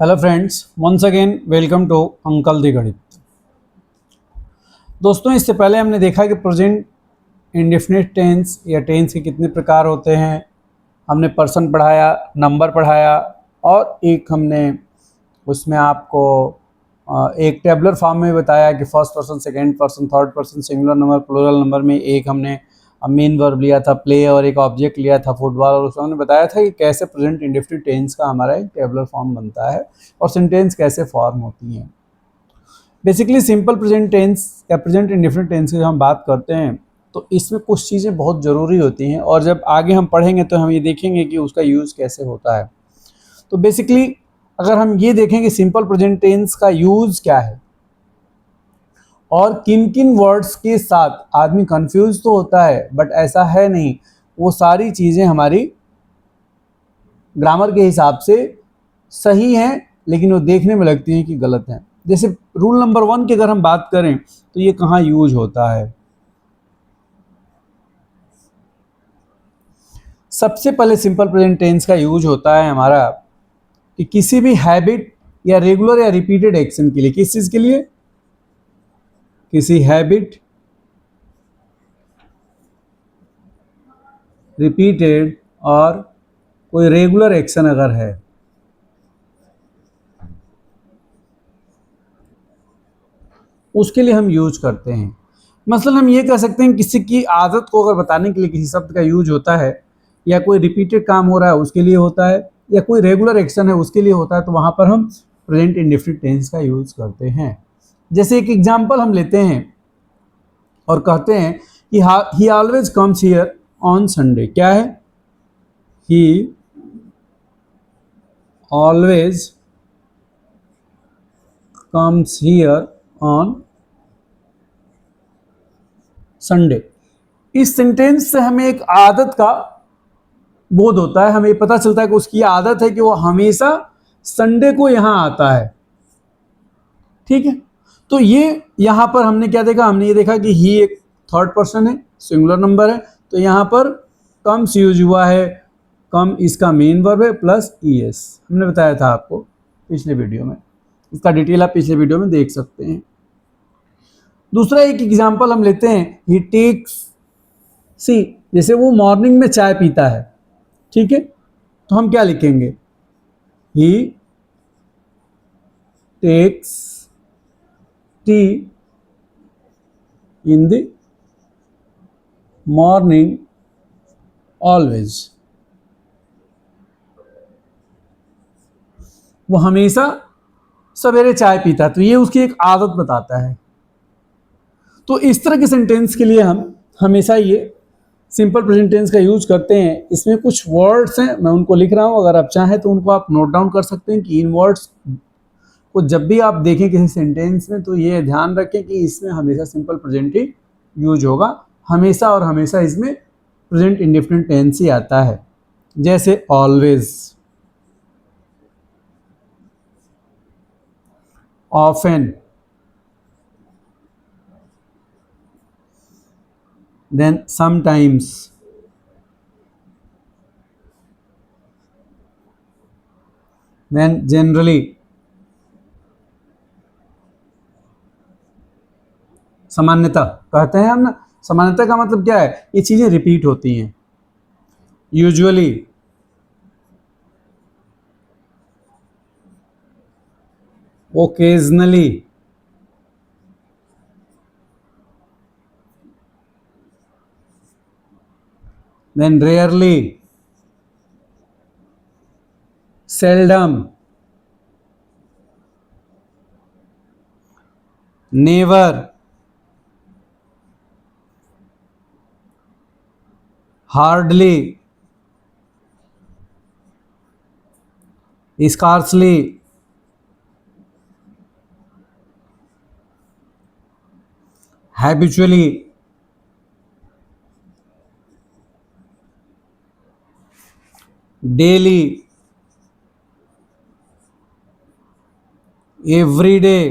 Hello friends, once again welcome to uncle the गणित। दोस्तों, इससे पहले हमने देखा कि प्रेजेंट इंडेफिनिट टेंस या टेंस के कितने प्रकार होते हैं। हमने पर्सन पढ़ाया, नंबर पढ़ाया और एक हमने उसमें आपको एक टेबलर फॉर्म में बताया कि first person, second person, third person, singular number, plural number में एक हमने मेन वर्ब लिया था प्ले और एक ऑब्जेक्ट लिया था फुटबॉल, और उसमें हमने बताया था कि कैसे प्रेजेंट इंडेफिनिट टेंस का हमारा एक टेबलर फॉर्म बनता है और सेंटेंस कैसे फॉर्म होती हैं। बेसिकली सिंपल प्रेजेंट टेंस या प्रेजेंट इंडेफिनिट टेंस की जब हम बात करते हैं तो इसमें कुछ चीज़ें बहुत ज़रूरी होती हैं और जब आगे हम पढ़ेंगे तो हम ये देखेंगे कि उसका यूज़ कैसे होता है। तो बेसिकली अगर हम ये देखें कि सिंपल प्रेजेंट टेंस का यूज़ क्या है और किन किन वर्ड्स के साथ आदमी कंफ्यूज तो होता है, बट ऐसा है नहीं, वो सारी चीज़ें हमारी ग्रामर के हिसाब से सही हैं लेकिन वो देखने में लगती हैं कि गलत हैं। जैसे रूल नंबर 1 की अगर हम बात करें तो ये कहाँ यूज होता है। सबसे पहले सिंपल प्रेजेंट टेंस का यूज होता है हमारा कि किसी भी हैबिट या रेगुलर या रिपीटेड एक्शन के लिए। किस चीज के लिए? किसी हैबिट, रिपीटेड और कोई रेगुलर एक्शन अगर है, उसके लिए हम यूज करते हैं। मसलन हम ये कह सकते हैं किसी की आदत को अगर बताने के लिए किसी शब्द का यूज होता है, या कोई रिपीटेड काम हो रहा है उसके लिए होता है, या कोई रेगुलर एक्शन है उसके लिए होता है, तो वहां पर हम प्रेजेंट इंडेफिनिट टेंस का यूज करते हैं। जैसे एक एग्जांपल हम लेते हैं और कहते हैं कि ही always comes here on Sunday. क्या है? ही always comes here on Sunday. इस सेंटेंस से हमें एक आदत का बोध होता है, हमें पता चलता है कि उसकी आदत है कि वो हमेशा संडे को यहां आता है। ठीक है, तो ये यहां पर हमने क्या देखा? हमने ये देखा कि ही एक थर्ड पर्सन है, सिंगुलर नंबर है, तो यहां पर कम्स यूज हुआ है। कम इसका मेन वर्ब है प्लस ईएस, हमने बताया था आपको पिछले वीडियो में। इसका डिटेल आप पिछले वीडियो में देख सकते हैं। दूसरा एक एग्जांपल हम लेते हैं, ही टेक्स सी, जैसे वो मॉर्निंग में चाय पीता है। ठीक है, तो हम क्या लिखेंगे? He takes tea in the morning always. वो हमेशा सवेरे चाय पीता है, तो ये उसकी एक आदत बताता है। तो इस तरह के सेंटेंस के लिए हम हमेशा ये सिंपल प्रेजेंट टेंस का यूज करते हैं। इसमें कुछ वर्ड्स हैं, मैं उनको लिख रहा हूं, अगर आप चाहें तो उनको आप नोट डाउन कर सकते हैं कि इन वर्ड्स को जब भी आप देखें किसी सेंटेंस में तो ये ध्यान रखें कि इसमें हमेशा सिंपल प्रेजेंट ही यूज होगा, हमेशा और हमेशा इसमें प्रेजेंट इंडेफिनिट टेंस ही आता है। जैसे always, often, then sometimes, then generally, सामान्यतः कहते हैं हम ना। सामान्यतः का मतलब क्या है? ये चीजें रिपीट होती हैं। Usually, occasionally, then rarely, seldom, never, hardly, scarcely, habitually, daily, every day।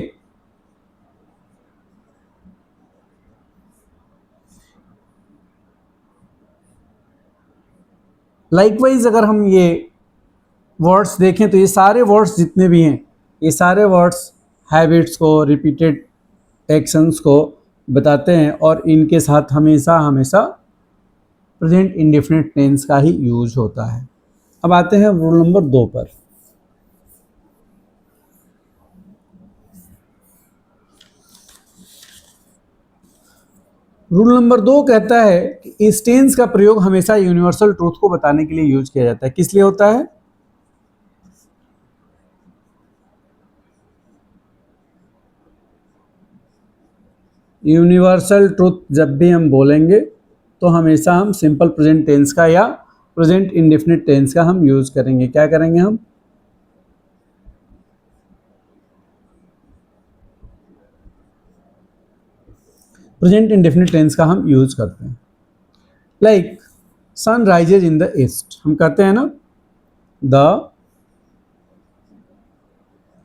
Likewise अगर हम ये वर्ड्स देखें तो ये सारे वर्ड्स जितने भी हैं, ये सारे वर्ड्स हैबिट्स को, रिपीटेड एक्शंस को बताते हैं और इनके साथ हमेशा हमेशा प्रेजेंट इंडेफिनिट टेंस का ही यूज होता है। अब आते हैं रूल नंबर 2 पर। रूल नंबर 2 कहता है कि इस टेंस का प्रयोग हमेशा यूनिवर्सल ट्रूथ को बताने के लिए यूज किया जाता है। किस लिए होता है? यूनिवर्सल ट्रूथ जब भी हम बोलेंगे तो हमेशा हम सिंपल प्रेजेंट टेंस का या प्रेजेंट इंडेफिनिट टेंस का हम यूज करेंगे। क्या करेंगे हम? प्रेजेंट इंडेफिनिट टेंस का हम यूज करते हैं। Like sun rises in the east, हम कहते हैं ना the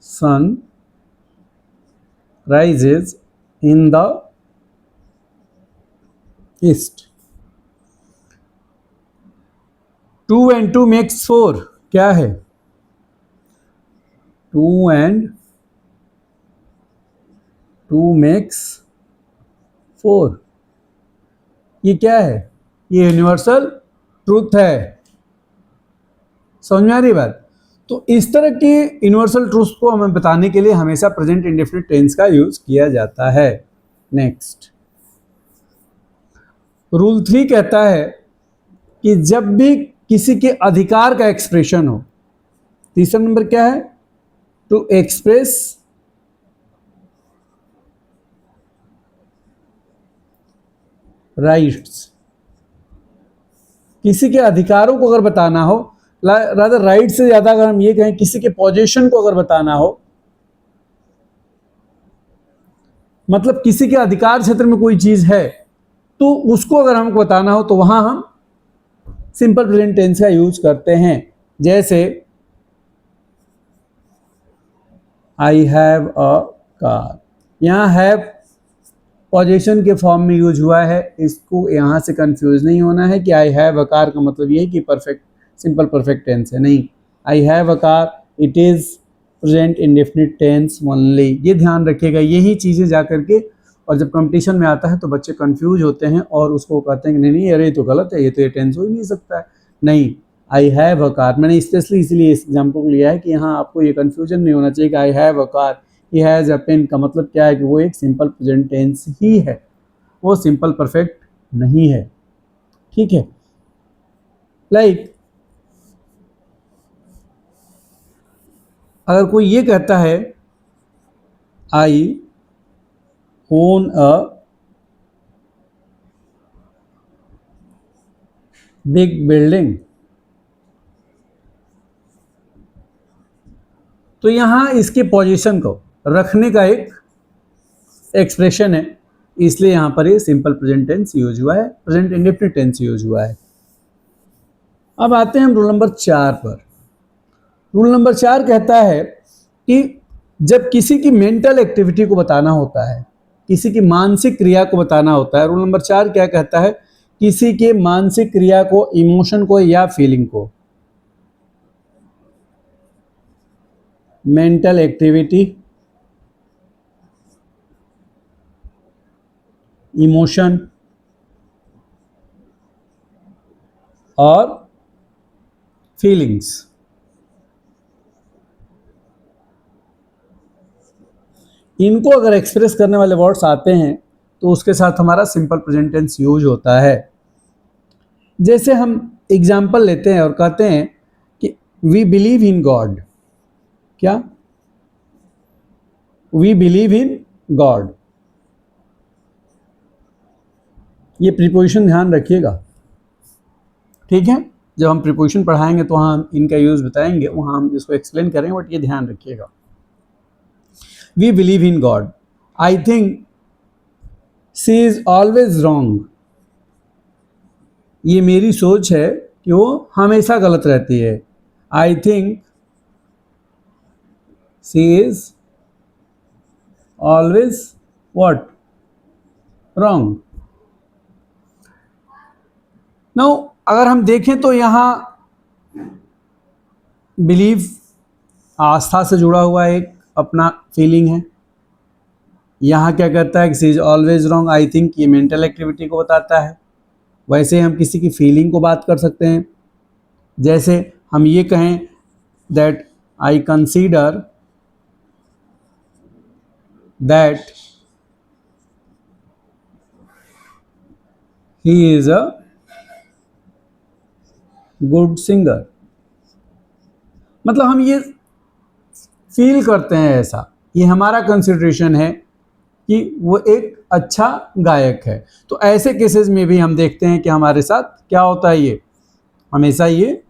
sun rises in the east. 2 and 2 makes 4, क्या है? 2 and 2 makes 4, ये क्या है? ये यूनिवर्सल ट्रूथ है। समझ में आ रही बात? तो इस तरह की यूनिवर्सल ट्रूथ को हमें बताने के लिए हमेशा प्रेजेंट इंडेफिनिट टेंस का यूज किया जाता है। नेक्स्ट, रूल 3 कहता है कि जब भी किसी के अधिकार का एक्सप्रेशन हो, तीसरा नंबर क्या है? To express rights. किसी के अधिकारों को अगर बताना हो, रादर राइट से ज्यादा अगर हम ये कहें किसी के पोजीशन को अगर बताना हो, मतलब किसी के अधिकार क्षेत्र में कोई चीज है तो उसको अगर हमको बताना हो तो वहां हम सिंपल प्रेजेंट टेंस का यूज करते हैं। जैसे आई हैव अ कार, यहां हैव पोजीशन के फॉर्म में यूज हुआ है। इसको यहां से कंफ्यूज नहीं होना है कि आई हैव अ कार का मतलब ये है कि परफेक्ट सिंपल परफेक्ट टेंस है, नहीं। I have a car it is present indefinite tense only, ये ध्यान रखिएगा। यही चीजें जा करके और जब कंपटीशन में आता है तो बच्चे कंफ्यूज होते हैं और उसको कहते हैं कि नहीं नहीं अरे ये तो गलत है, ये तो ये टेंस हो ही नहीं सकता है। नहीं, आई हैव अ कार, मैंने स्पेशली इसलिए इस एग्जाम्पल को लिया है कि यहाँ आपको ये कंफ्यूजन नहीं होना चाहिए कि I have a car, he has a pen का मतलब क्या है कि वो एक सिंपल प्रेजेंट टेंस ही है, वो सिंपल परफेक्ट नहीं है। ठीक है। लाइक अगर कोई ये कहता है आई ओन अ बिग बिल्डिंग, तो यहां इसके पोजीशन को रखने का एक एक्सप्रेशन है, इसलिए यहां पर ये सिंपल प्रेजेंट टेंस यूज हुआ है, प्रेजेंट इंडेफिनिट टेंस यूज हुआ है। अब आते हैं हम रूल नंबर 4 पर। रूल नंबर 4 कहता है कि जब किसी की मेंटल एक्टिविटी को बताना होता है, किसी की मानसिक क्रिया को बताना होता है, रूल नंबर 4 क्या कहता है? किसी के मानसिक क्रिया को, इमोशन को या फीलिंग को, मेंटल एक्टिविटी, इमोशन और फीलिंग्स, इनको अगर एक्सप्रेस करने वाले वर्ड्स आते हैं तो उसके साथ हमारा सिंपल प्रेजेंट टेंस यूज होता है। जैसे हम एग्जाम्पल लेते हैं और कहते हैं कि वी बिलीव इन गॉड, क्या? वी बिलीव इन गॉड, ये प्रीपोजिशन ध्यान रखिएगा। ठीक है, जब हम प्रीपोजिशन पढ़ाएंगे तो वहाँ हम इनका यूज बताएंगे, वहाँ हम इसको एक्सप्लेन करेंगे, बट ये ध्यान रखिएगा। We believe in God, I think she is always wrong, ये मेरी सोच है कि वो हमेशा गलत रहती है। आई think she is always what? Wrong. Now अगर हम देखें तो यहाँ बिलीव, आस्था से जुड़ा हुआ एक अपना फीलिंग है। यहाँ क्या करता है कि she is always wrong, I think, ये मेंटल एक्टिविटी को बताता है। वैसे हम किसी की फीलिंग को बात कर सकते हैं, जैसे हम ये कहें that I consider that he is a good singer, मतलब हम ये फील करते हैं ऐसा, ये हमारा कंसिडरेशन है कि वो एक अच्छा गायक है। तो ऐसे केसेस में भी हम देखते हैं कि हमारे साथ क्या होता है, ये हमेशा ये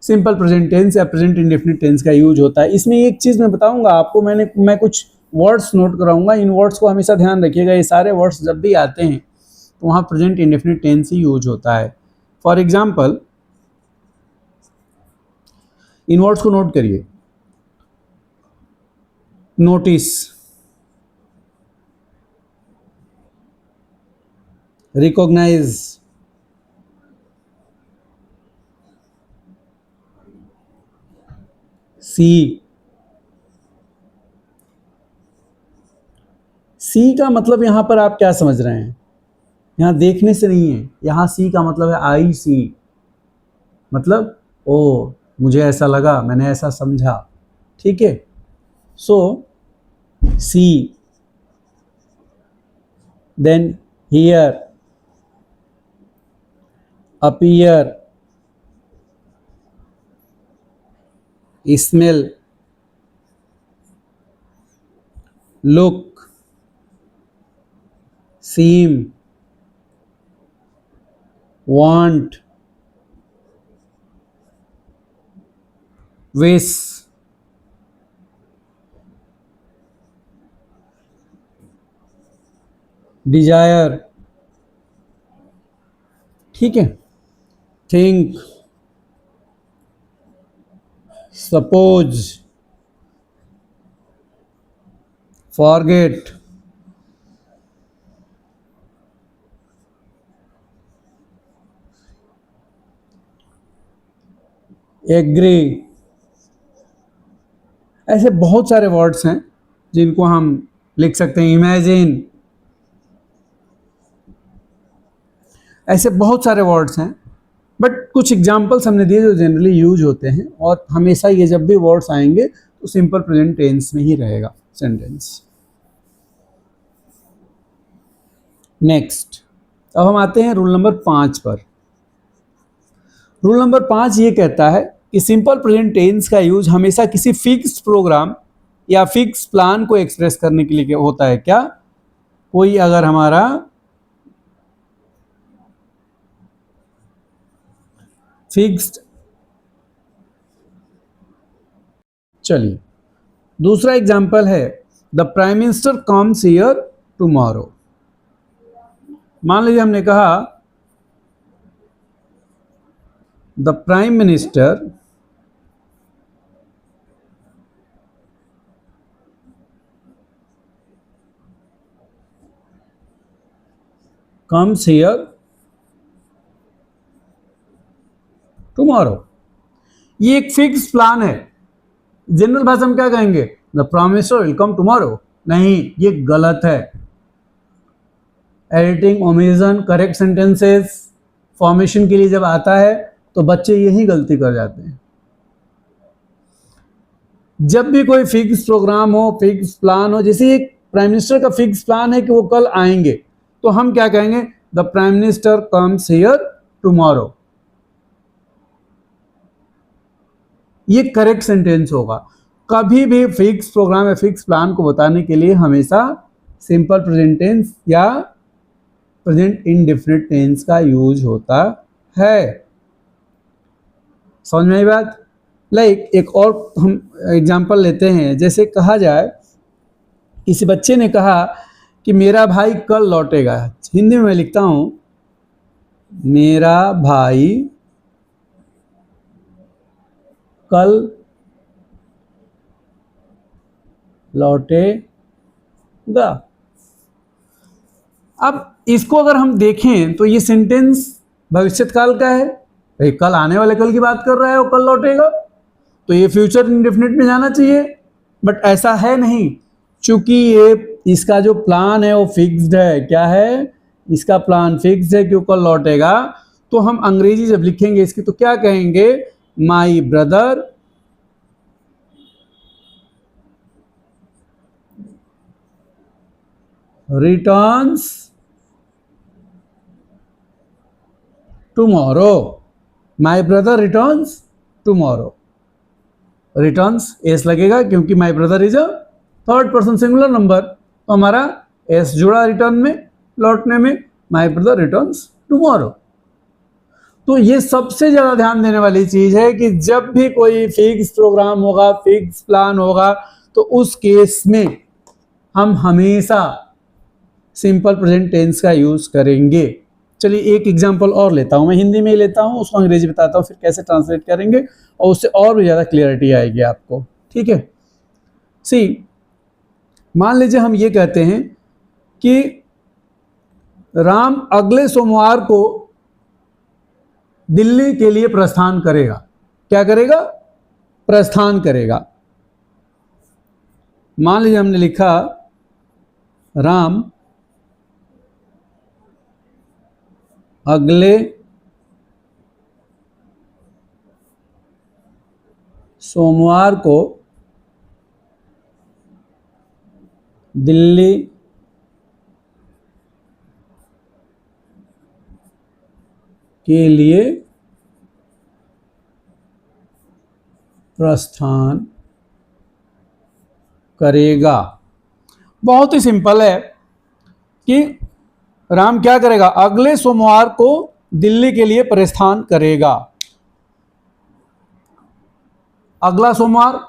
सिंपल प्रेजेंट टेंस या प्रेजेंट इंडेफिनिट टेंस का यूज होता है। इसमें एक चीज़ मैं बताऊंगा आपको, मैं कुछ वर्ड्स नोट कराऊंगा, इन वर्ड्स को हमेशा ध्यान रखिएगा। ये सारे वर्ड्स जब भी आते हैं तो वहाँ प्रेजेंट इंडेफिनिट टेंस ही यूज होता है। फॉर एग्जाम्पल, इन वर्ड्स को नोट करिए। नोटिस, रिकॉग्नाइज, सी। सी का मतलब यहां पर आप क्या समझ रहे हैं? यहां देखने से नहीं है, यहां सी का मतलब है आई सी, मतलब ओ मुझे ऐसा लगा, मैंने ऐसा समझा, ठीक है। So see, then hear, appear, smell, look, seem, want, wish, desire, ठीक है। Think, suppose, forget, agree. ऐसे बहुत सारे वर्ड्स हैं जिनको हम लिख सकते हैं। इमेजिन, ऐसे बहुत सारे वर्ड्स हैं, बट कुछ एग्जाम्पल्स हमने दिए जो जनरली यूज होते हैं, और हमेशा ये जब भी वर्ड्स आएंगे तो सिंपल प्रेजेंट टेंस में ही रहेगा सेंटेंस। नेक्स्ट, अब हम आते हैं रूल नंबर 5 पर। रूल नंबर 5 ये कहता है कि सिंपल प्रेजेंट टेंस का यूज हमेशा किसी फिक्स प्रोग्राम या फिक्स प्लान को एक्सप्रेस करने के लिए होता है। क्या? कोई अगर हमारा फिक्स्ड, चलिए दूसरा एग्जांपल है, the prime minister comes here tomorrow. मान लीजिए हमने कहा the prime minister comes here tomorrow. ये एक फिक्स प्लान है। जनरल भाषा में क्या कहेंगे? The prime minister will come tomorrow. नहीं, ये गलत है। Editing, omission, correct sentences formation के लिए जब आता है तो बच्चे यही गलती कर जाते हैं। जब भी कोई फिक्स प्रोग्राम हो, फिक्स प्लान हो, जैसे एक प्राइम मिनिस्टर का फिक्स प्लान है कि वो कल आएंगे, तो हम क्या कहेंगे? The prime minister comes here tomorrow. ये करेक्ट सेंटेंस होगा। कभी भी फिक्स प्रोग्राम या फिक्स प्लान को बताने के लिए हमेशा सिंपल प्रेजेंट टेंस या प्रेजेंट इंडेफिनिट टेंस का यूज होता है। समझ में आई बात? लाइक एक और हम एग्जांपल लेते हैं। जैसे कहा जाए, किसी बच्चे ने कहा कि मेरा भाई कल लौटेगा। हिंदी में मैं लिखता हूं, मेरा भाई कल लौटेगा। अब इसको अगर हम देखें तो ये सेंटेंस भविष्यकाल का है। भाई कल आने वाले कल की बात कर रहा है, वो कल लौटेगा। तो ये फ्यूचर इंडेफिनिट में जाना चाहिए, बट ऐसा है नहीं, चूंकि ये इसका जो प्लान है वो फिक्स्ड है। क्या है? इसका प्लान फिक्स्ड है कि वो कल लौटेगा। तो हम अंग्रेजी जब लिखेंगे इसकी तो क्या कहेंगे? My brother returns tomorrow. My brother returns tomorrow. Returns S लगेगा क्योंकि my brother is a third person singular number, तो हमारा एस जुड़ा रिटर्न में, लौटने में। My brother returns tomorrow. तो ये सबसे ज्यादा ध्यान देने वाली चीज है कि जब भी कोई फिक्स प्रोग्राम होगा, फिक्स प्लान होगा, तो उस केस में हम हमेशा सिंपल प्रेजेंट टेंस का यूज करेंगे। चलिए एक एग्जांपल और लेता हूं, मैं हिंदी में ही लेता हूं, उसको अंग्रेजी बताता हूं, फिर कैसे ट्रांसलेट करेंगे और उससे और भी ज्यादा क्लियरिटी आएगी आपको। ठीक है, सी मान लीजिए हम ये कहते हैं कि राम अगले सोमवार को दिल्ली के लिए प्रस्थान करेगा। क्या करेगा? प्रस्थान करेगा। मान लीजिए हमने लिखा राम अगले सोमवार को दिल्ली के लिए प्रस्थान करेगा। बहुत ही सिंपल है कि राम क्या करेगा? अगले सोमवार को दिल्ली के लिए प्रस्थान करेगा। अगला सोमवार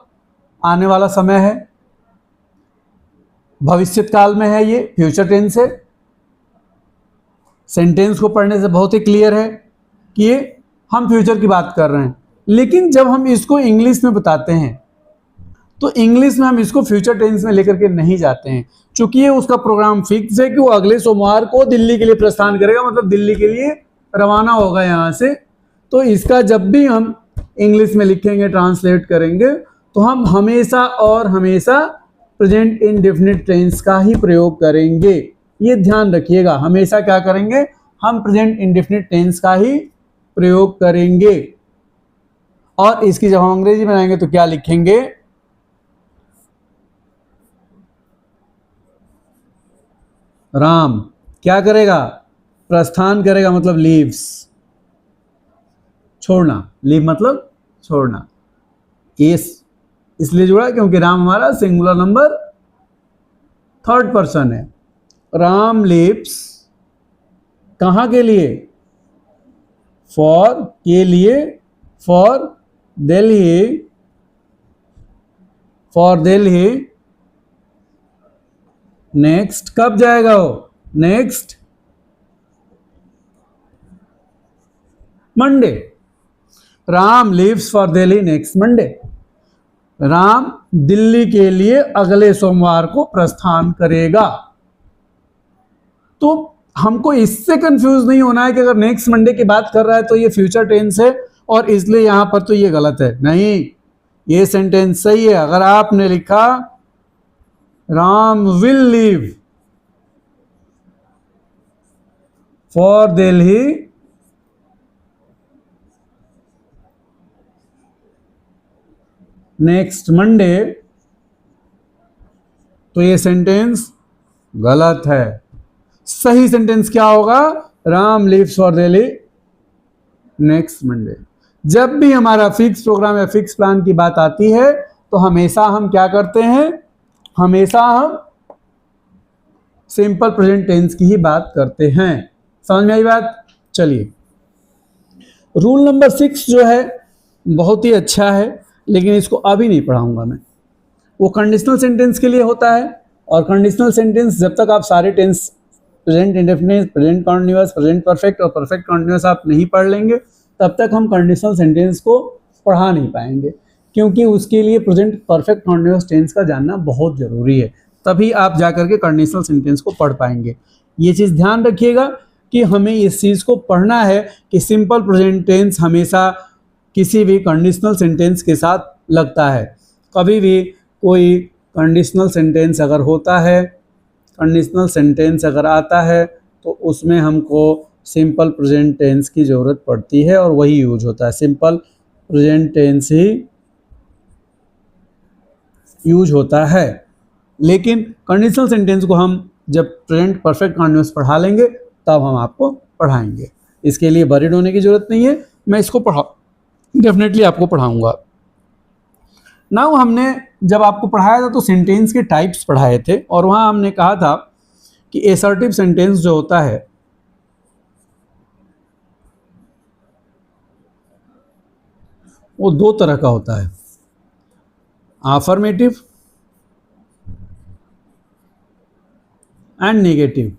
आने वाला समय है, भविष्यत काल में है, ये फ्यूचर टेंस है। सेंटेंस को पढ़ने से बहुत ही क्लियर है कि ये हम फ्यूचर की बात कर रहे हैं। लेकिन जब हम इसको इंग्लिश में बताते हैं तो इंग्लिश में हम इसको फ्यूचर टेंस में लेकर के नहीं जाते हैं, चूंकि ये उसका प्रोग्राम फिक्स है कि वो अगले सोमवार को दिल्ली के लिए प्रस्थान करेगा, मतलब दिल्ली के लिए रवाना होगा यहाँ से। तो इसका जब भी हम इंग्लिश में लिखेंगे, ट्रांसलेट करेंगे, तो हम हमेशा और हमेशा प्रेजेंट इंडेफिनिट टेंस का ही प्रयोग करेंगे। ये ध्यान रखिएगा, हमेशा क्या करेंगे? हम प्रेजेंट इंडेफिनिट टेंस का ही प्रयोग करेंगे। और इसकी जब हम अंग्रेजी बनाएंगे तो क्या लिखेंगे? राम क्या करेगा? प्रस्थान करेगा, मतलब लीव्स, छोड़ना। लीव मतलब छोड़ना। एस इसलिए जुड़ा क्योंकि राम हमारा सिंगुलर नंबर थर्ड पर्सन है। राम लीव्स कहां के लिए? फॉर के लिए, for Delhi, for Delhi. Next कब जाएगा वो? Next Monday. Ram leaves for Delhi next Monday. Ram Delhi के लिए अगले सोमवार को प्रस्थान करेगा। तो हमको इससे कंफ्यूज नहीं होना है कि अगर नेक्स्ट मंडे की बात कर रहा है तो ये फ्यूचर टेंस है और इसलिए यहां पर तो ये गलत है। नहीं, ये सेंटेंस सही है। अगर आपने लिखा Ram will leave for Delhi next Monday, तो ये सेंटेंस गलत है। सही सेंटेंस क्या होगा? Ram leaves for Delhi next Monday. जब भी हमारा फिक्स प्रोग्राम या फिक्स प्लान की बात आती है तो हमेशा हम क्या करते हैं? हमेशा हम सिंपल प्रेजेंट टेंस की ही बात करते हैं। समझ में आई बात? चलिए, रूल नंबर 6 जो है बहुत ही अच्छा है, लेकिन इसको अभी नहीं पढ़ाऊंगा मैं। वो कंडीशनल सेंटेंस के लिए होता है, और कंडीशनल सेंटेंस जब तक आप सारे tense present indefinite, present continuous, present perfect और परफेक्ट कॉन्टिन्यूअस आप नहीं पढ़ लेंगे, तब तक हम कंडीशनल सेंटेंस को पढ़ा नहीं पाएंगे, क्योंकि उसके लिए प्रेजेंट परफेक्ट कॉन्टिन्यूअस टेंस का जानना बहुत ज़रूरी है। तभी आप जाकर के कंडीशनल सेंटेंस को पढ़ पाएंगे। ये चीज़ ध्यान रखिएगा कि हमें इस चीज़ को पढ़ना है कि सिंपल प्रेजेंट टेंस हमेशा किसी भी कंडीशनल सेंटेंस के साथ लगता है। कभी भी कोई कंडीशनल सेंटेंस अगर होता है, कंडीशनल सेंटेंस अगर आता है तो उसमें हमको सिंपल प्रेजेंट टेंस की ज़रूरत पड़ती है और वही यूज होता है, सिंपल प्रेजेंट टेंस ही यूज होता है। लेकिन कंडीशनल सेंटेंस को हम जब प्रेजेंट परफेक्ट कॉन्टिन्यूअस पढ़ा लेंगे तब हम आपको पढ़ाएंगे, इसके लिए वरीड होने की ज़रूरत नहीं है, मैं इसको डेफिनेटली आपको पढ़ाऊँगा। नाउ हमने जब आपको पढ़ाया था तो सेंटेंस के टाइप्स पढ़ाए थे और वहाँ हमने कहा था कि एसर्टिव सेंटेंस जो होता है वो दो तरह का होता है, अफर्मेटिव एंड नेगेटिव।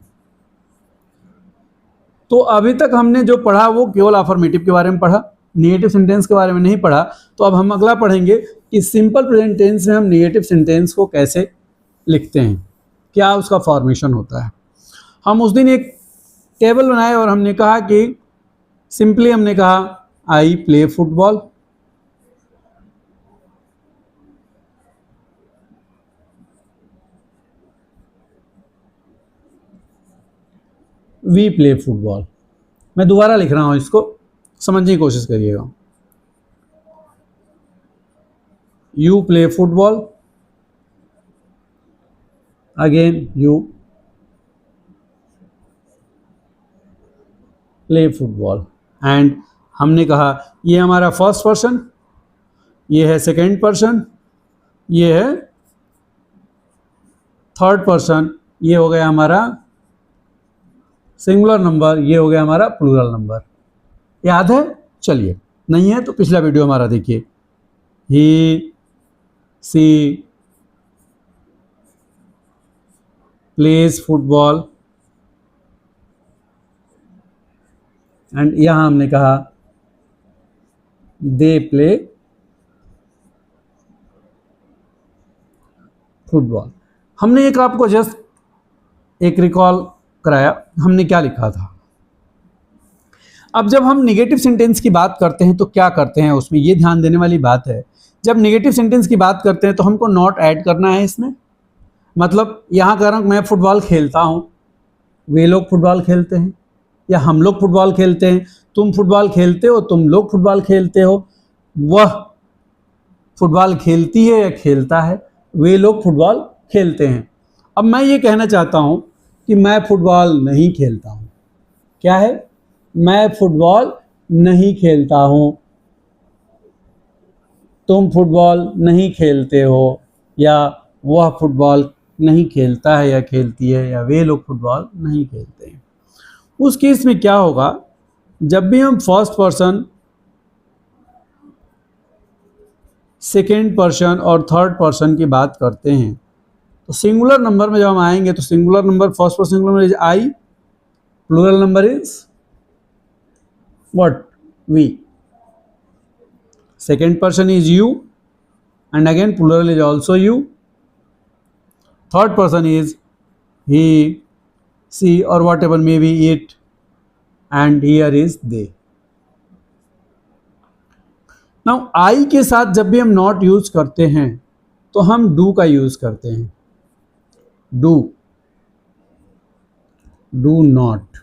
तो अभी तक हमने जो पढ़ा वो केवल अफर्मेटिव के बारे में पढ़ा, नेगेटिव सेंटेंस के बारे में नहीं पढ़ा। तो अब हम अगला पढ़ेंगे कि सिंपल प्रेजेंट टेंस में हम नेगेटिव सेंटेंस को कैसे लिखते हैं, क्या उसका फॉर्मेशन होता है। हम उस दिन एक टेबल बनाए और हमने कहा कि सिंपली हमने कहा I play football, we play football. मैं दोबारा लिख रहा हूं, इसको समझने की कोशिश करिएगा। You play football, again you play football. And हमने कहा ये हमारा फर्स्ट पर्सन, ये है सेकेंड पर्सन, ये है थर्ड पर्सन, ये हो गया हमारा सिंगुलर नंबर, ये हो गया हमारा प्लूरल नंबर। याद है? चलिए, नहीं है तो पिछला वीडियो हमारा देखिए। ही सी प्लेज फुटबॉल, एंड यहां हमने कहा दे प्ले फुटबॉल। हमने एक आपको जस्ट एक रिकॉल कराया, हमने क्या लिखा था। अब जब हम नेगेटिव सेंटेंस की बात करते हैं तो क्या करते हैं, उसमें ये ध्यान देने वाली बात है, जब नेगेटिव सेंटेंस की बात करते हैं तो हमको नॉट ऐड करना है इसमें। मतलब यहाँ कह रहा हूँ मैं फुटबॉल खेलता हूँ, वे लोग फुटबॉल खेलते हैं, या हम लोग फुटबॉल खेलते हैं, तुम फुटबॉल खेलते हो, तुम लोग फुटबॉल खेलते हो, वह फुटबॉल खेलती है या खेलता है, वे लोग फुटबॉल खेलते हैं। अब मैं ये कहना चाहता हूँ कि मैं फुटबॉल नहीं खेलता हूँ। क्या है? मैं फुटबॉल नहीं खेलता हूँ, तुम फुटबॉल नहीं खेलते हो, या वह फुटबॉल नहीं खेलता है या खेलती है, या वे लोग फुटबॉल नहीं खेलते हैं। उस केस में क्या होगा, जब भी हम फर्स्ट पर्सन, सेकेंड पर्सन और थर्ड पर्सन की बात करते हैं तो सिंगुलर नंबर में जब हम आएंगे तो singular number, first person singular number is I, plural number is what? We. Second person is you, and again plural is also you. Third person is he, she or whatever may be it, and here is they. Now I के साथ जब भी हम not use करते हैं तो हम do का यूज करते हैं, डू नॉट।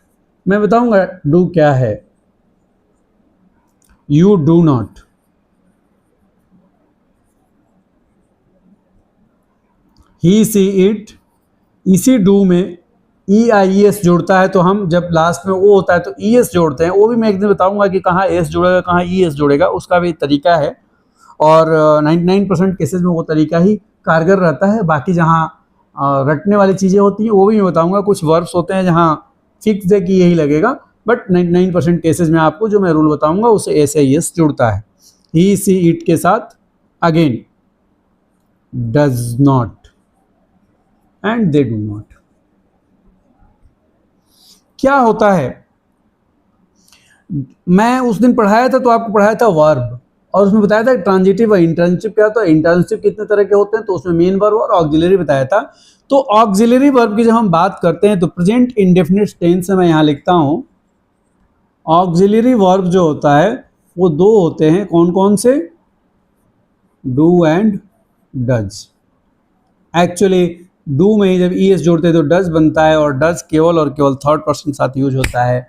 मैं बताऊंगा डू क्या है। You do not, he see it, इसी डू में ई आई एस जुड़ता है तो हम जब लास्ट में ओ होता है तो ई एस जोड़ते हैं। वो भी मैं एक दिन बताऊंगा कि कहाँ एस जुड़ेगा कहाँ ई एस जुड़ेगा, उसका भी तरीका है और 99% केसेस में वो तरीका ही कारगर रहता है। बाकी जहाँ रटने वाली चीज़ें होती हैं वो भी मैं बताऊंगा। कुछ वर्ब्स होते हैं जहाँ फिक्स है कि यही लगेगा, बट 99% केसेस में आपको जो मैं रूल बताऊंगा उससे एस आई एस जुड़ता है। ही सी इट के साथ again does not and they do not. क्या होता है, मैं उस दिन पढ़ाया था तो आपको पढ़ाया था वर्ब और उसमें बताया था ट्रांजिटिव और इंट्रांजिटिव क्या होता है, इंट्रांजिटिव कितने तरह के होते हैं तो उसमें मेन वर्ब और ऑक्सिलरी बताया था। तो ऑक्सिलरी वर्ब की जब हम बात करते हैं तो प्रेजेंट इंडेफिनिट टेंस से मैं यहाँ लिखता हूँ, ऑक्सिलरी वर्ब जो होता है वो दो होते हैं। कौन कौन से? Do and does. Actually do में ही जब ईएस जोड़ते हैं तो डज बनता है, और डज केवल और केवल थर्ड पर्सन के साथ यूज होता है,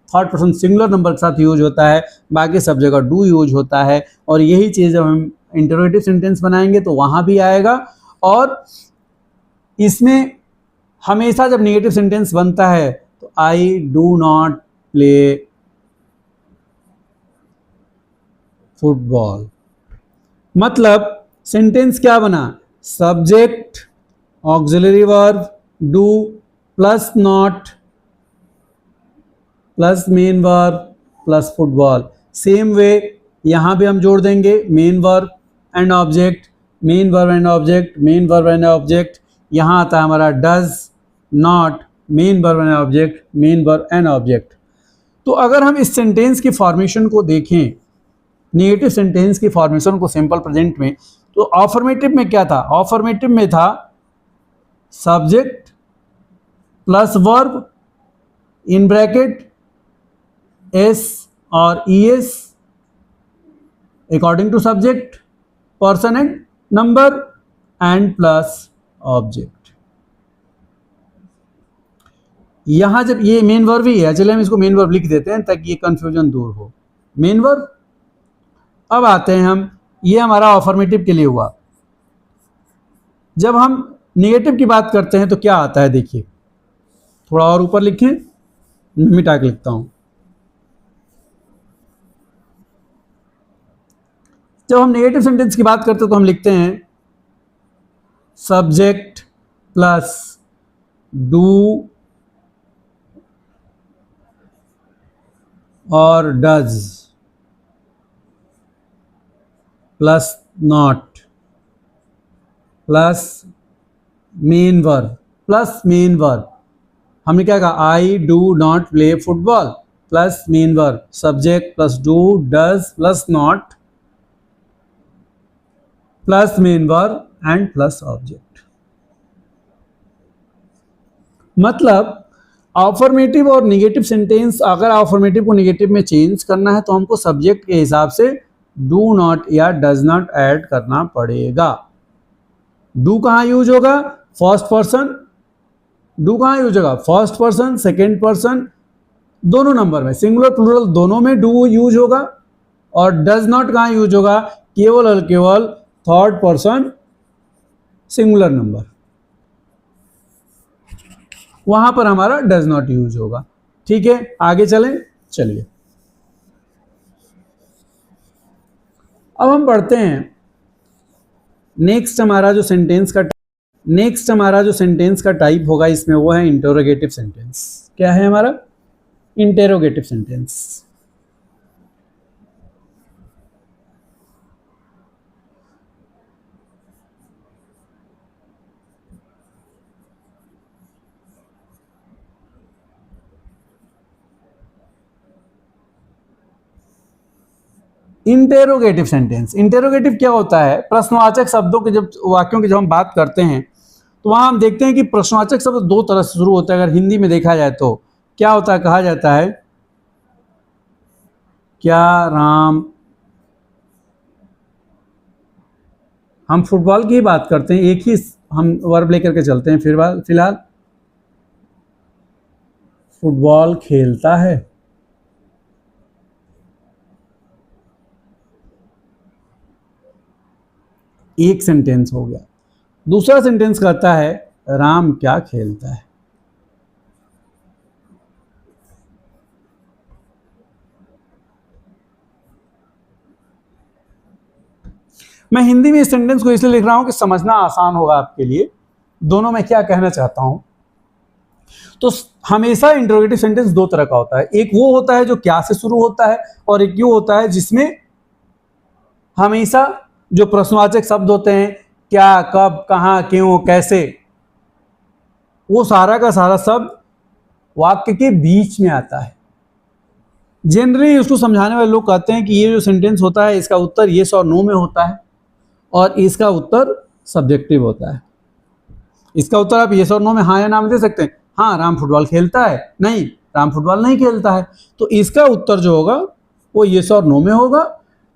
थर्ड पर्सन सिंगुलर नंबर के साथ यूज होता है, बाकी सब जगह डू यूज होता है। और यही चीज़ जब हम इंटरोगेटिव सेंटेंस बनाएंगे तो वहाँ भी आएगा। और इसमें हमेशा जब नेगेटिव सेंटेंस बनता है तो I do not play football, मतलब सेंटेंस क्या बना, subject auxiliary verb do plus not plus main verb plus football. Same way यहाँ भी हम जोड़ देंगे main verb and object, main verb and object, main verb and object. यहाँ आता है हमारा does not, main verb and object, main verb and object. तो अगर हम इस सेंटेंस की फॉर्मेशन को देखें, नेगेटिव सेंटेंस की फॉर्मेशन को सिंपल प्रेजेंट में, तो अफर्मेटिव में क्या था, अफर्मेटिव में था subject plus verb in bracket S और ES according to subject, person and number, and plus object. यहां जब ये मेन वर्ब ही है, चलिए हम इसको मेन वर्ब लिख देते हैं ताकि ये कंफ्यूजन दूर हो, मेन वर्ब। अब आते हैं हम, ये हमारा अफर्मेटिव के लिए हुआ। जब हम नेगेटिव की बात करते हैं तो क्या आता है, देखिए थोड़ा और ऊपर लिखें, मिटा के लिखता हूं। जब हम नेगेटिव सेंटेंस की बात करते हैं तो हम लिखते हैं सब्जेक्ट प्लस डू और does plus not plus main verb plus main verb. हमने क्या कहा, I do not play football plus main verb, subject plus do does plus not plus main verb and plus object. मतलब affirmative और negative sentence, अगर affirmative को negative में change करना है तो हमको सब्जेक्ट के हिसाब से डू नॉट या डज नॉट ऐड करना पड़ेगा। डू कहाँ यूज होगा, फर्स्ट पर्सन, डू कहाँ यूज होगा, फर्स्ट पर्सन सेकेंड पर्सन, दोनों नंबर में, सिंगुलर प्लूरल दोनों में डू यूज होगा। और डज नॉट कहाँ यूज होगा, केवल और केवल थर्ड पर्सन सिंगुलर नंबर, वहां पर हमारा डज नॉट यूज होगा। ठीक है, आगे चलें, चलिए अब हम पढ़ते हैं नेक्स्ट हमारा जो सेंटेंस का टाइप होगा इसमें, वो है इंटरोगेटिव सेंटेंस। क्या है हमारा, interrogative sentence. Interrogative sentence, interrogative क्या होता है, प्रश्नवाचक शब्दों के जब वाक्यों की जब हम बात करते हैं तो वहां हम देखते हैं कि प्रश्नवाचक शब्द दो तरह से शुरू होता है। अगर हिंदी में देखा जाए तो क्या होता है, कहा जाता है क्या राम, हम फुटबॉल की ही बात करते हैं, एक ही हम वर्ब लेकर के चलते हैं, फिलहाल फुटबॉल खेलता है। एक सेंटेंस हो गया। दूसरा सेंटेंस कहता है राम क्या खेलता है। मैं हिंदी में इस सेंटेंस को इसलिए लिख रहा हूं कि समझना आसान होगा आपके लिए, दोनों में क्या कहना चाहता हूं। तो हमेशा इंटरोगेटिव सेंटेंस दो तरह का होता है, एक वो होता है जो क्या से शुरू होता है, और एक वो होता है जिसमें हमेशा जो प्रश्नवाचक शब्द होते हैं, क्या, कब, कहां, क्यों, कैसे, वो सारा का सारा शब्द वाक्य के बीच में आता है। जनरली उसको समझाने वाले लोग कहते हैं कि ये जो सेंटेंस होता है इसका उत्तर येस और नो में होता है, और इसका उत्तर सब्जेक्टिव होता है। इसका उत्तर आप येस और नो में हाँ या ना में दे सकते हैं। हाँ, राम फुटबॉल खेलता है, नहीं, राम फुटबॉल नहीं खेलता है। तो इसका उत्तर जो होगा वो येस और नो में होगा।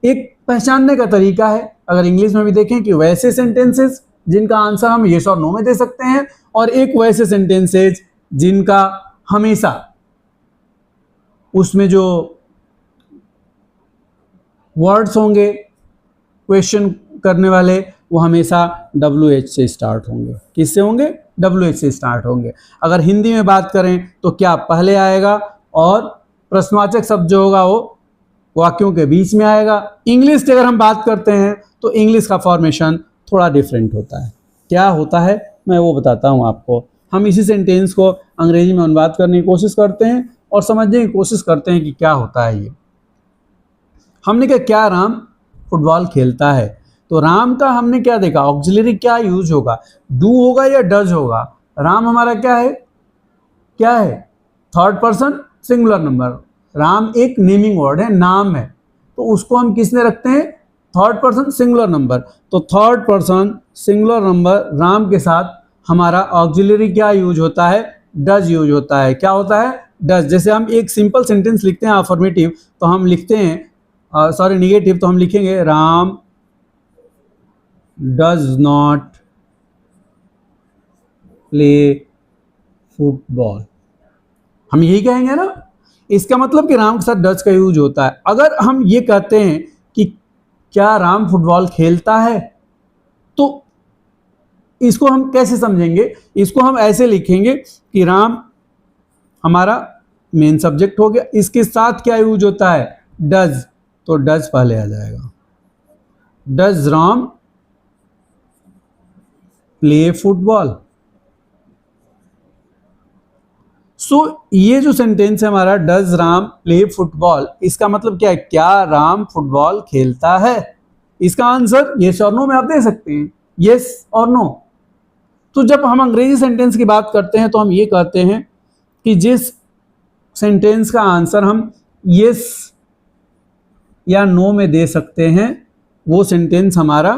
एक पहचानने का तरीका है। अगर इंग्लिश में भी देखें कि वैसे सेंटेंसेस जिनका आंसर हम येस और नो में दे सकते हैं, और एक वैसे सेंटेंसेस जिनका हमेशा उसमें जो वर्ड्स होंगे क्वेश्चन करने वाले वो हमेशा WH से स्टार्ट होंगे। किससे होंगे? WH से स्टार्ट होंगे। अगर हिंदी में बात करें तो क्या पहले आएगा, और प्रश्नवाचक शब्द जो होगा वो वाक्यों के बीच में आएगा। इंग्लिश की अगर हम बात करते हैं तो इंग्लिश का फॉर्मेशन थोड़ा डिफरेंट होता है। क्या होता है मैं वो बताता हूँ आपको। हम इसी सेंटेंस को अंग्रेजी में अनुवाद करने की कोशिश करते हैं और समझने की कोशिश करते हैं कि क्या होता है ये। हमने कहा क्या राम फुटबॉल खेलता है, तो राम का हमने क्या देखा, ऑक्सिलरी क्या यूज होगा, डू होगा या डज होगा। राम हमारा क्या है, क्या है, third person singular number. Ram एक नेमिंग वर्ड है, नाम है, तो उसको हम किसने रखते हैं, थर्ड पर्सन सिंगुलर नंबर। तो third person singular number Ram के साथ हमारा ऑक्सिलरी क्या यूज होता है, डज यूज होता है। क्या होता है, डज। जैसे हम एक सिंपल सेंटेंस लिखते हैं अफर्मेटिव, तो हम लिखते हैं सॉरी निगेटिव, तो हम लिखेंगे Ram does not play football, हम यही कहेंगे ना। इसका मतलब कि राम के साथ डज का यूज होता है। अगर हम ये कहते हैं कि क्या राम फुटबॉल खेलता है, तो इसको हम कैसे समझेंगे, इसको हम ऐसे लिखेंगे कि राम हमारा मेन सब्जेक्ट हो गया, इसके साथ क्या यूज होता है, डज, तो डज पहले आ जाएगा। Does Ram play football. So ये जो सेंटेंस है हमारा, डज राम प्ले फुटबॉल, इसका मतलब क्या है, क्या राम फुटबॉल खेलता है। इसका आंसर यस और नो में आप दे सकते हैं, यस और नो। तो जब हम अंग्रेजी सेंटेंस की बात करते हैं तो हम ये कहते हैं कि जिस सेंटेंस का आंसर हम यस या नो में दे सकते हैं वो सेंटेंस हमारा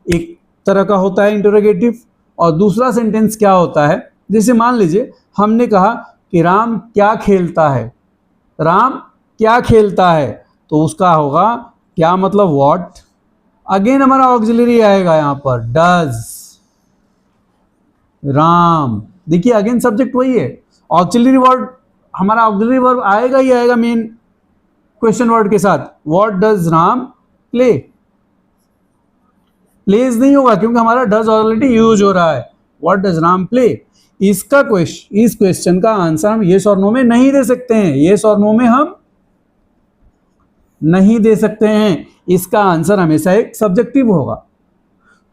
एक तरह का होता है इंटरोगेटिव। और दूसरा सेंटेंस क्या होता है, जैसे मान लीजिए हमने कहा कि राम क्या खेलता है, राम क्या खेलता है, तो उसका होगा क्या मतलब व्हाट। अगेन हमारा ऑक्सिलरी आएगा यहाँ पर, डज राम। देखिए अगेन सब्जेक्ट वही है, ऑक्सिलरी वर्ड हमारा ऑक्सिलरी वर्ब आएगा ही आएगा मेन क्वेश्चन वर्ड के साथ। What does Ram play, plays नहीं होगा क्योंकि हमारा डज ऑलरेडी यूज हो रहा है। व्हाट डज राम प्ले, इसका इस क्वेश्चन का आंसर हम येस और नो में नहीं दे सकते हैं, येस और नो में हम नहीं दे सकते हैं। इसका आंसर हमेशा एक सब्जेक्टिव होगा।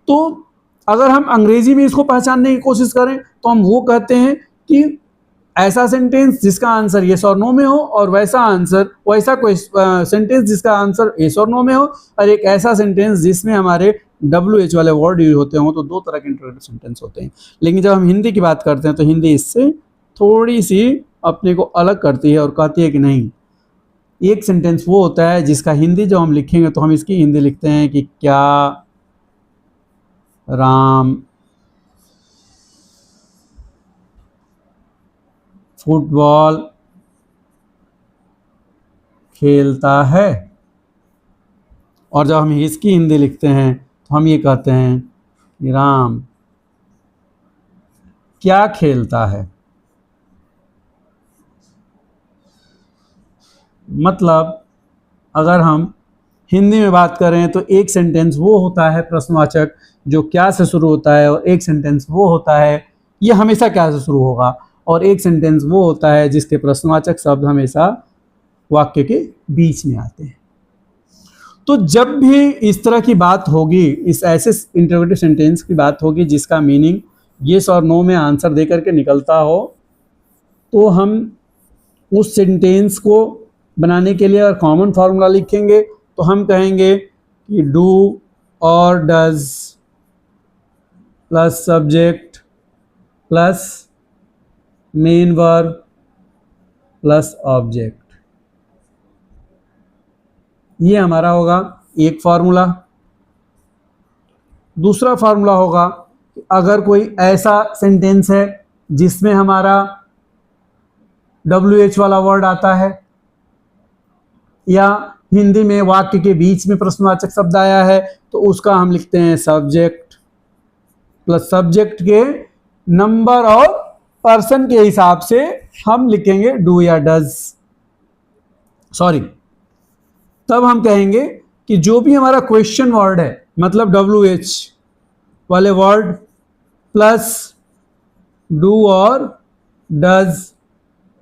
तो अगर हम अंग्रेजी में इसको पहचानने की कोशिश करें तो हम वो कहते हैं कि ऐसा सेंटेंस जिसका आंसर येस और नो में हो, और वैसा सेंटेंस जिसका आंसर येस और नो में हो, और एक ऐसा सेंटेंस जिसमें हमारे WH वाले वर्ड यूज होते हों। तो दो तरह के इंटरोगेटिव सेंटेंस होते हैं। लेकिन जब हम हिंदी की बात करते हैं तो हिंदी इससे थोड़ी सी अपने को अलग करती है और कहती है कि नहीं, एक सेंटेंस वो होता है जिसका हिंदी जब हम लिखेंगे तो हम इसकी हिंदी लिखते हैं कि क्या राम फुटबॉल खेलता है। और जब हम इसकी हिंदी लिखते हैं तो हम ये कहते हैं कि राम क्या खेलता है। मतलब अगर हम हिंदी में बात करें तो एक सेंटेंस वो होता है प्रश्नवाचक जो क्या से शुरू होता है, और एक सेंटेंस वो होता है, ये हमेशा क्या से शुरू होगा, और एक सेंटेंस वो होता है जिसके प्रश्नवाचक शब्द हमेशा वाक्य के बीच में आते हैं। तो जब भी इस तरह की बात होगी, इस ऐसे इंटरोगेटिव सेंटेंस की बात होगी जिसका मीनिंग येस और नो में आंसर दे करके निकलता हो, तो हम उस सेंटेंस को बनाने के लिए अगर कॉमन फार्मूला लिखेंगे तो हम कहेंगे कि डू और does plus subject plus main verb plus object, ये हमारा होगा एक फार्मूला। दूसरा फार्मूला होगा अगर कोई ऐसा सेंटेंस है जिसमें हमारा WH वाला वर्ड आता है, या हिंदी में वाक्य के बीच में प्रश्नवाचक शब्द आया है तो उसका हम लिखते हैं सब्जेक्ट, प्लस सब्जेक्ट के नंबर और पर्सन के हिसाब से हम लिखेंगे डू या डज, सॉरी, तब हम कहेंगे कि जो भी हमारा क्वेश्चन वर्ड है, मतलब WH वाले वर्ड प्लस डू और डज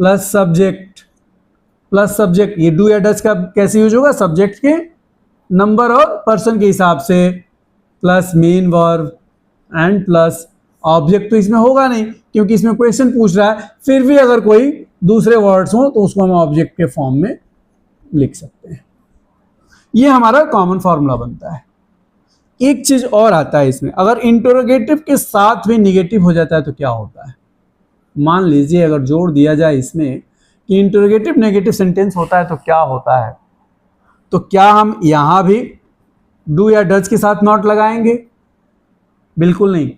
प्लस सब्जेक्ट, ये डू या डज का कैसे यूज होगा, सब्जेक्ट के नंबर और पर्सन के हिसाब से, plus main verb and plus object तो इसमें होगा नहीं क्योंकि इसमें क्वेश्चन पूछ रहा है, फिर भी अगर कोई दूसरे वर्ड्स हो तो उसको हम ऑब्जेक्ट के फॉर्म में लिख सकते हैं। ये हमारा कॉमन फॉर्मूला बनता है। एक चीज और आता है इसमें, अगर इंटरोगेटिव के साथ भी निगेटिव हो जाता है तो क्या होता है। मान लीजिए अगर जोड़ दिया जाए इसमें कि इंटरोगेटिव नेगेटिव सेंटेंस होता है तो क्या होता है, तो क्या हम यहां भी डू या डज के साथ नॉट लगाएंगे? बिल्कुल नहीं,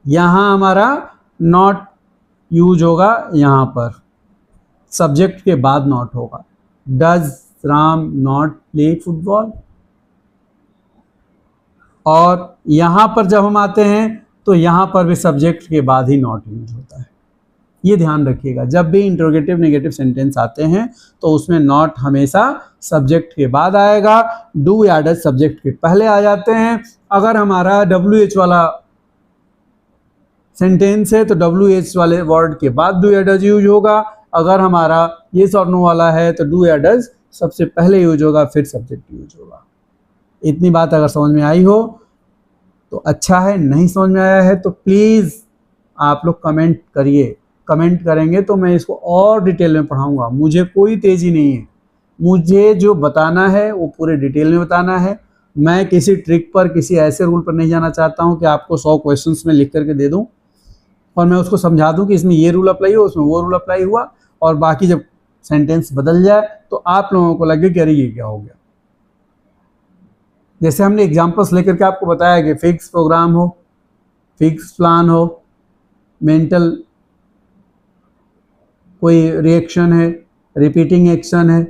यहां हमारा नॉट यूज होगा, यहां पर सब्जेक्ट के बाद नॉट होगा। Does Ram not play football, और यहां पर जब हम आते हैं तो यहां पर भी सब्जेक्ट के बाद ही नॉट यूज होता है। ये ध्यान रखिएगा, जब भी इंटरोगेटिव नेगेटिव सेंटेंस आते हैं तो उसमें नॉट हमेशा सब्जेक्ट के बाद आएगा, डू या डज सब्जेक्ट के पहले आ जाते हैं। अगर हमारा WH वाला सेंटेंस है तो WH वाले वर्ड के बाद डू या डज यूज होगा। अगर हमारा येस और नो वाला है तो डू या डज सबसे पहले यूज होगा, फिर सब्जेक्ट यूज होगा। इतनी बात अगर समझ में आई हो तो अच्छा है, नहीं समझ में आया है तो प्लीज़ आप लोग कमेंट करिए। कमेंट करेंगे तो मैं इसको और डिटेल में पढ़ाऊंगा। मुझे कोई तेज़ी नहीं है, मुझे जो बताना है वो पूरे डिटेल में बताना है। मैं किसी ट्रिक पर, किसी ऐसे रूल पर नहीं जाना चाहता हूँ कि आपको 100 क्वेश्चंस में लिख करके दे दूँ और मैं उसको समझा दूँ कि इसमें ये रूल अप्लाई हुआ, उसमें वो रूल अप्लाई हुआ, और बाकी जब सेंटेंस बदल जाए तो आप लोगों को लगे कि अरे ये क्या हो गया। जैसे हमने एग्जाम्पल्स लेकर के आपको बताया कि फिक्स प्रोग्राम हो, फिक्स प्लान हो, मेंटल कोई रिएक्शन है, रिपीटिंग एक्शन है,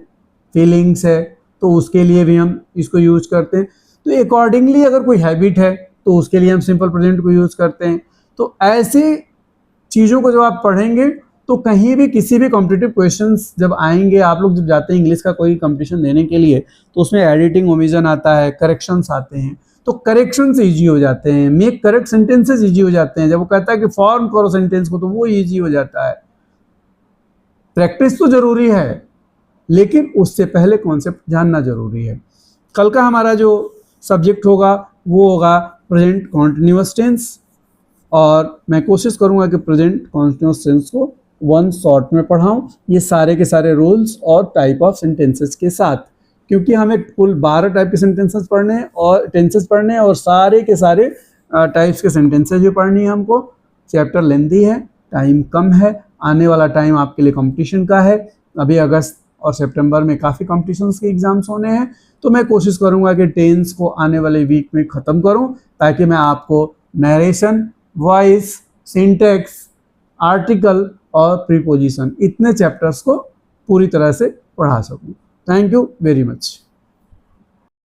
फीलिंग्स है, तो उसके लिए भी हम इसको यूज करते हैं। तो अकॉर्डिंगली अगर कोई हैबिट है तो उसके लिए हम सिंपल प्रेजेंट को यूज करते हैं। तो ऐसे चीज़ों को जब आप पढ़ेंगे तो कहीं भी किसी भी कॉम्पिटिटिव क्वेश्चंस जब आएंगे, आप लोग जब जाते हैं इंग्लिश का कोई कंपटीशन देने के लिए तो उसमें एडिटिंग ओमिशन आता है, करेक्शंस आते हैं, तो करेक्शंस ईजी हो जाते हैं, मेक करेक्ट सेंटेंसेस ईजी हो जाते हैं। जब वो कहता है कि फॉर्म करो सेंटेंस को तो वो ईजी हो जाता है। प्रैक्टिस तो जरूरी है लेकिन उससे पहले कॉन्सेप्ट जानना जरूरी है। कल का हमारा जो सब्जेक्ट होगा वो होगा प्रेजेंट कॉन्टिन्यूअस टेंस, और मैं कोशिश करूंगा कि प्रेजेंट कॉन्टिन्यूअस टेंस को वन शॉट में पढ़ाऊं, ये सारे के सारे रूल्स और टाइप ऑफ सेंटेंसेस के साथ, क्योंकि हमें कुल 12 टाइप के सेंटेंसेस पढ़ने हैं और टेंसेस पढ़ने हैं, और सारे के सारे टाइप्स के सेंटेंसेस भी पढ़नी है हमको। चैप्टर लेंथी है, टाइम कम है, आने वाला टाइम आपके लिए कंपटीशन का है। अभी अगस्त और सितंबर में काफ़ी कॉम्पिटिशन्स के एग्जाम्स होने हैं, तो मैं कोशिश करूंगा कि टेंस को आने वाले वीक में ख़त्म करूं ताकि मैं आपको नरेशन, वॉइस, सिंटेक्स, आर्टिकल और प्रीपोजिशन, इतने चैप्टर्स को पूरी तरह से पढ़ा सकूं। Thank you very much.